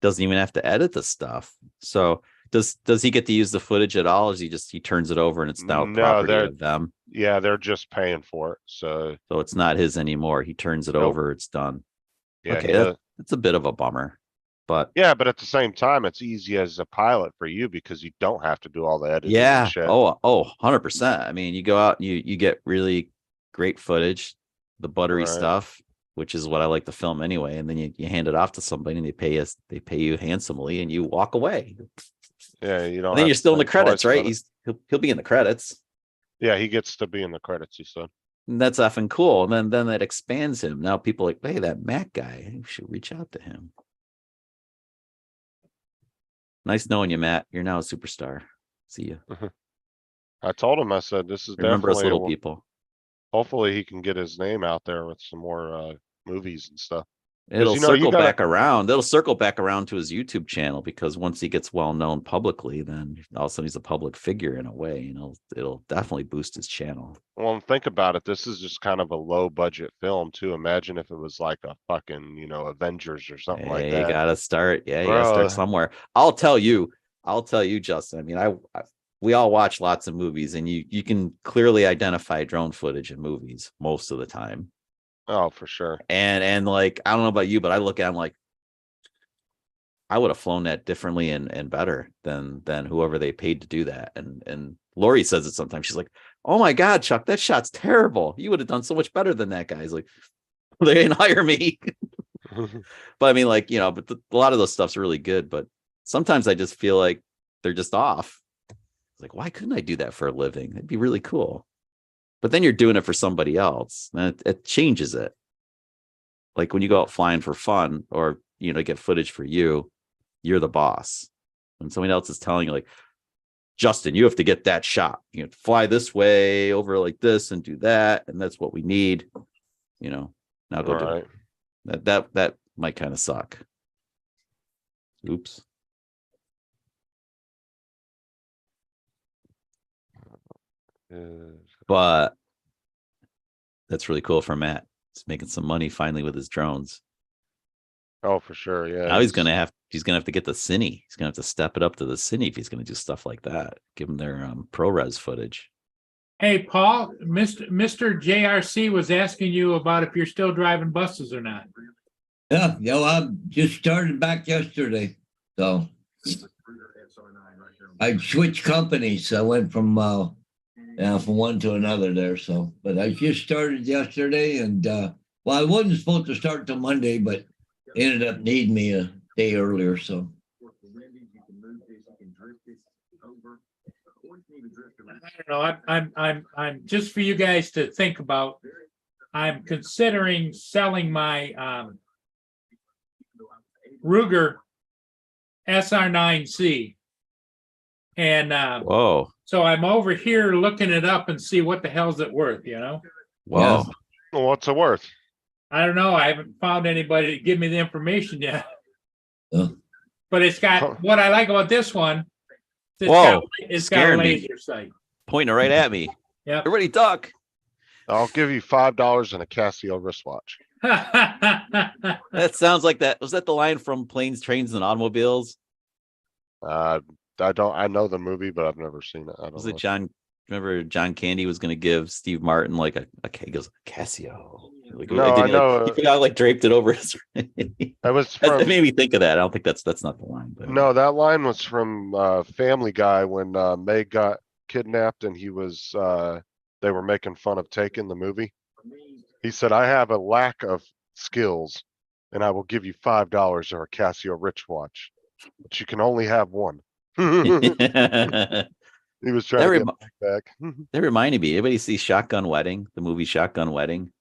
Doesn't even have to edit the stuff. So does he get to use the footage at all? Or is he turns it over and it's now No, property they're- of them? Yeah, they're just paying for it, so, So it's not his anymore. He turns it Nope. over, it's done. yeah. Okay, he that's a bit of a bummer. But Yeah, but at the same time, it's easy as a pilot for you because you don't have to do all the editing and yeah, shit. 100%. I mean, you go out and you get really great footage, the buttery Right. stuff, which is what I like to film anyway, and then you hand it off to somebody and they pay you handsomely and you walk away. Yeah, you don't. And then have you're to still in the think credits, twice right? about it. He'll be in the credits. Yeah, he gets to be in the credits, he said. And that's effing cool. And then that expands him. Now people are like, hey, that Mac guy, you should reach out to him. Nice knowing you, Matt. You're now a superstar. See you. I told him, I said, this is Remember us definitely, little people. hopefully he can get his name out there with some more, movies and stuff. It'll you know, you circle gotta- back around. It'll circle back around to his YouTube channel because once he gets well known publicly, then all of a sudden he's a public figure in a way. You know, it'll definitely boost his channel. Well, and think about it. This is just kind of a low budget film too. Imagine if it was like a fucking, Avengers or something like You that. gotta start. Yeah, you gotta start Bruh. somewhere. I'll tell you, Justin. I mean, we all watch lots of movies, and you can clearly identify drone footage in movies most of the time. Oh, for sure. And like, I don't know about you, but I look at them like I would have flown that differently and better than whoever they paid to do that. And Lori says it sometimes. She's like, oh my God, Chuck, that shot's terrible. You would have done so much better than that guy. He's like, they didn't hire me. But I mean, like, but a lot of those stuff's really good. But sometimes I just feel like they're just off. It's like, why couldn't I do that for a living? It'd be really cool. But then you're doing it for somebody else. And it changes it. Like when you go out flying for fun or, get footage for you, you're the boss. When somebody else is telling you like, Justin, you have to get that shot. You have to fly this way over like this and do that. And that's what we need. Now go do Right. it. That might kind of suck. Oops. But that's really cool for Matt. He's making some money finally with his drones. Oh, for sure. Yeah. Now he's gonna have to get the Cine. He's gonna have to step it up to the Cine if he's gonna do stuff like that. Give him their ProRes footage. Hey, Paul, Mr. JRC was asking you about if you're still driving buses or not. Yeah, I just started back yesterday. So I switched companies. I went from one to another there. So, but I just started yesterday and I wasn't supposed to start till Monday, but they ended up needing me a day earlier. So I don't know. I'm just for you guys to think about. I'm considering selling my Ruger SR9C, and Whoa. so I'm over here looking it up and see what the hell's it worth. Whoa. Yeah. Well, what's it worth? I don't know. I haven't found anybody to give me the information yet. Yeah. But it's got what I like about this one. Whoa, It's got a scared me. laser sight. Pointing right at me. Yeah. Everybody duck. I'll give you $5 and a Casio wristwatch. That sounds like that. Was that the line from Planes, Trains, and Automobiles? I know the movie, but I've never seen it. I don't Was know. it John? Remember John Candy was going to give Steve Martin like he goes Casio. Like, No, I know. He forgot, like draped it over his. It was That from, made me think of that. I don't think that's not the line. But no, that line was from Family Guy when Meg got kidnapped and he was they were making fun of Taken, the movie. He said, I have a lack of skills and I will give you $5 or a Casio wristwatch, but you can only have one. He was trying That to get remi- Mike back. That reminded me. Anybody see Shotgun Wedding? The movie Shotgun Wedding.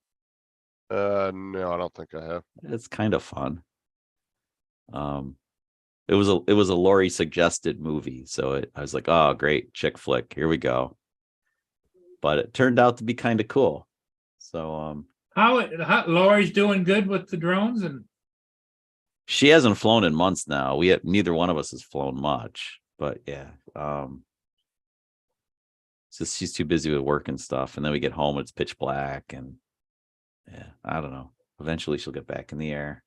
No, I don't think I have. It's kind of fun. It was a Lori suggested movie, so I was like, oh great, chick flick, here we go. But it turned out to be kind of cool. So How Lori's doing good with the drones, and she hasn't flown in months now. Neither one of us has flown much, but yeah. It's just she's too busy with work and stuff, and then we get home, it's pitch black, and yeah, I don't know. Eventually she'll get back in the air.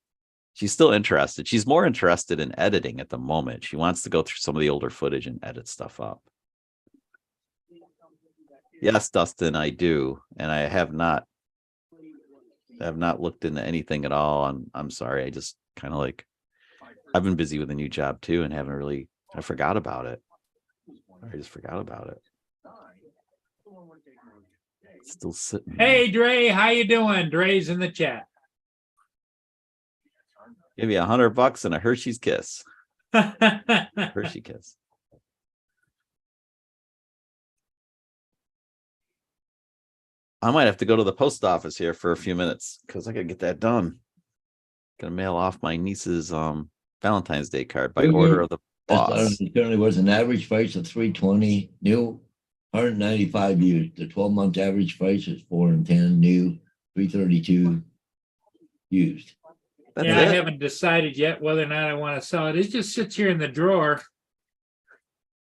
She's still interested. She's more interested in editing at the moment. She wants to go through some of the older footage and edit stuff up. Yes, Dustin, I do. And I have not looked into anything at all. I'm sorry. I just kind of I've been busy with a new job too and I forgot about it. I just forgot about it. It's still sitting there. hey Dre, how you doing? Dre's in the chat. Give you $100 and a Hershey's Kiss. Hershey Kiss. I might have to go to the post office here for a few minutes because I gotta get that done. Gonna mail off my niece's Valentine's Day card by order of the boss. It currently was an average price of $320 new, 195 used. The 12-month average price is $410 new, $332 used. That's Yeah, I it. haven't decided yet whether or not I want to sell it. It just sits here in the drawer.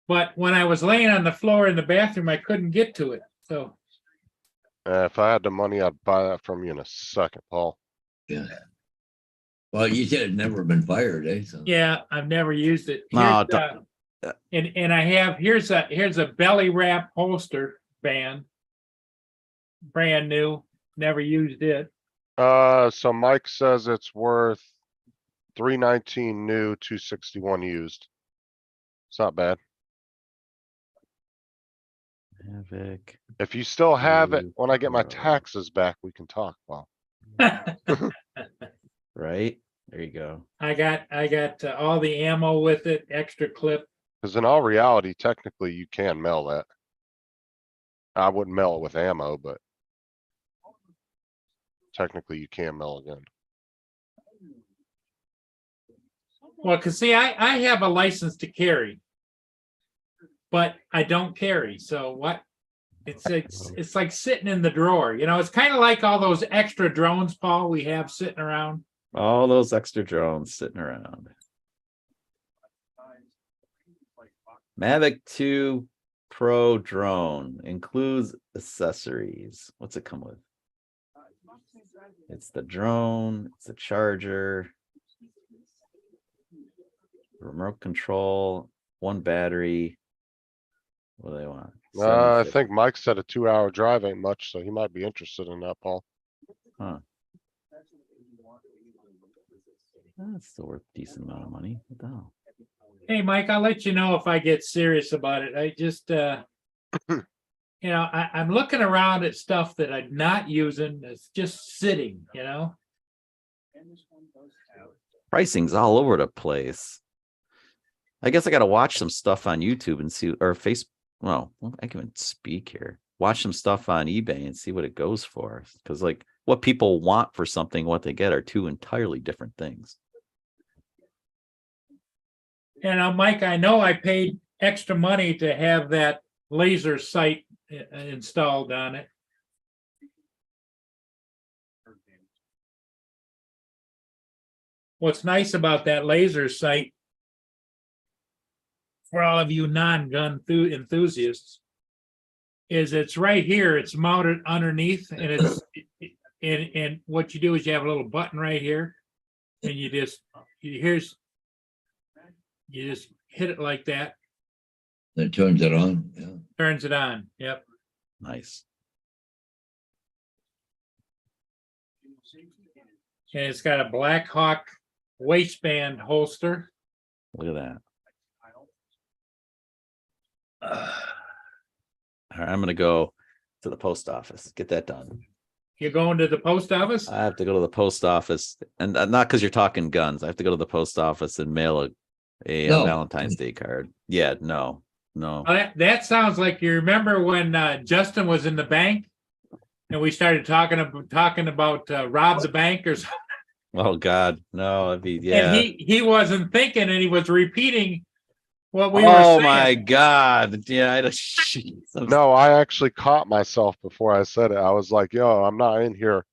But when I was laying on the floor in the bathroom, I couldn't get to it. So If I had the money, I'd buy that from you in a second, Paul. Yeah. Well, you said it's never been fired, eh? So. yeah, I've never used it. No, Here's, and I have here's a belly wrap holster band, brand new. Never used it. So Mike says it's worth $319 new, $261 used. It's not bad. Havoc. If you still have it, Ooh, when I get my bro. taxes back, we can talk, Paul. Right? There you go. I got all the ammo with it, extra clip. Cause in all reality, technically you can mail that. I wouldn't mail it with ammo, but technically you can mail again. Well, cause see, I have a license to carry, but I don't carry. So what? It's like sitting in the drawer. You know, it's kind of like all those extra drones, Paul, we have sitting around. All those extra drones sitting around. Mavic 2 Pro drone includes accessories. What's it come with? It's the drone, it's the charger, remote control, one battery. What do they want? I 750. think Mike said a 2-hour drive ain't much, so he might be interested in that, Paul. Huh. That's still worth a decent amount of money. What the hell? Hey, Mike, I'll let you know if I get serious about it. I just, you know, I'm looking around at stuff that I'm not using. It's just sitting, you know? Pricing's all over the place. I guess I got to watch some stuff on YouTube and see, or Facebook. Well, I can even speak here. Watch some stuff on eBay and see what it goes for. Because, like, what people want for something, what they get are two entirely different things. And Mike, I know I paid extra money to have that laser sight installed on it. What's nice about that laser sight, for all of you non-gun enthusiasts, is it's right here. It's mounted underneath, and it's and what you do is you have a little button right here, and you just hit it like that. That turns it on. Yeah. Turns it on. Yep. Nice. And it's got a Black Hawk waistband holster. Look at that. All right, I'm gonna go to the post office. Get that done. You're going to the post office? I have to go to the post office, and not because you're talking guns. I have to go to the post office and mail a No. Valentine's Day card. Yeah, no, No. That sounds like, you remember when Justin was in the bank and we started talking about rob the bank or something? Oh God, no. That'd be And yeah. he wasn't thinking, and he was repeating what we were Oh saying. my God. Yeah. No, I actually caught myself before I said it. I was like, yo, I'm not in here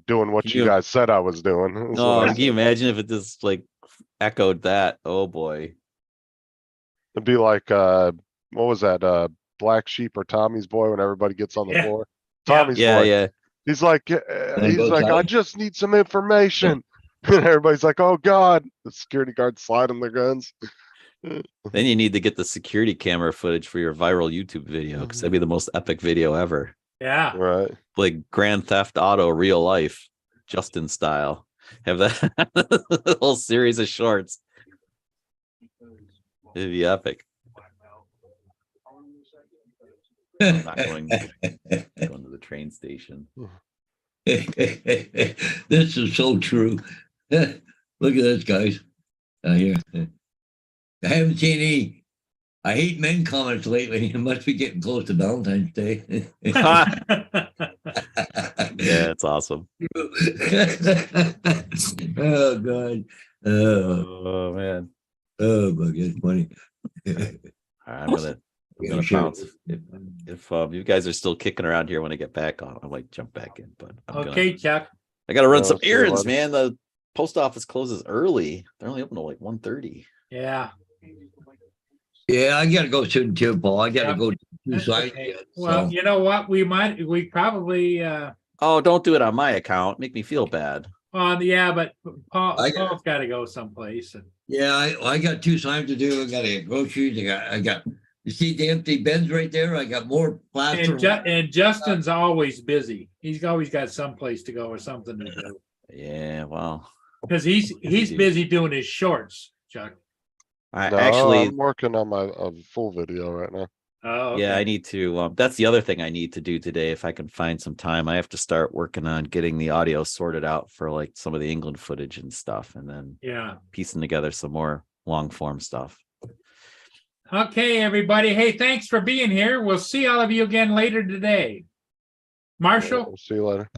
doing what Can you you- guys said I was doing. That's what I Oh, can you said. imagine if it just like echoed that? Oh boy. It'd be like, what was that? Black Sheep or Tommy's Boy when everybody gets on the Yeah. floor. Yeah. Tommy's Yeah, Boy. yeah. He's like, go, I Tommy. just need some information. And everybody's like, oh God, the security guards sliding their guns. Then you need to get the security camera footage for your viral YouTube video because that'd be the most epic video ever. Yeah. Right. Like Grand Theft Auto real life, Justin style. Have that whole series of shorts. It'd be epic. I'm not going to the train station. This is so true. Look at this, guys. Here. I haven't seen any I hate men comments lately. It must be getting close to Valentine's Day. Yeah, it's awesome. Oh God. Oh man. Oh my God, it's funny. I'm gonna Yeah, sure. bounce. If you guys are still kicking around here when I get back on, I might jump back in. But I'm Okay, Chuck. I gotta run Yeah, some see you errands, later. man. The post office closes early. They're only open till like 1:30. Yeah. Yeah, I gotta go soon too, Paul. I gotta Yep. go two sides Okay. yet. Well, So. you know what? We probably Oh, don't do it on my account. Make me feel bad. yeah, but Paul's I got- got to go someplace. And Yeah, I got two signs to do. I gotta get groceries. I got you see the empty bins right there? I got more plaster. and Justin's always busy. He's always got someplace to go or something to do Yeah, well, because he's Indeed. busy doing his shorts, Chuck. I No, actually, I'm working on my full video right now. Oh, yeah, okay. I need to. That's the other thing I need to do today. If I can find some time, I have to start working on getting the audio sorted out for like some of the England footage and stuff, and then Yeah. piecing together some more long form stuff. Okay, everybody. Hey, thanks for being here. We'll see all of you again later today. Marshall. We'll see you later.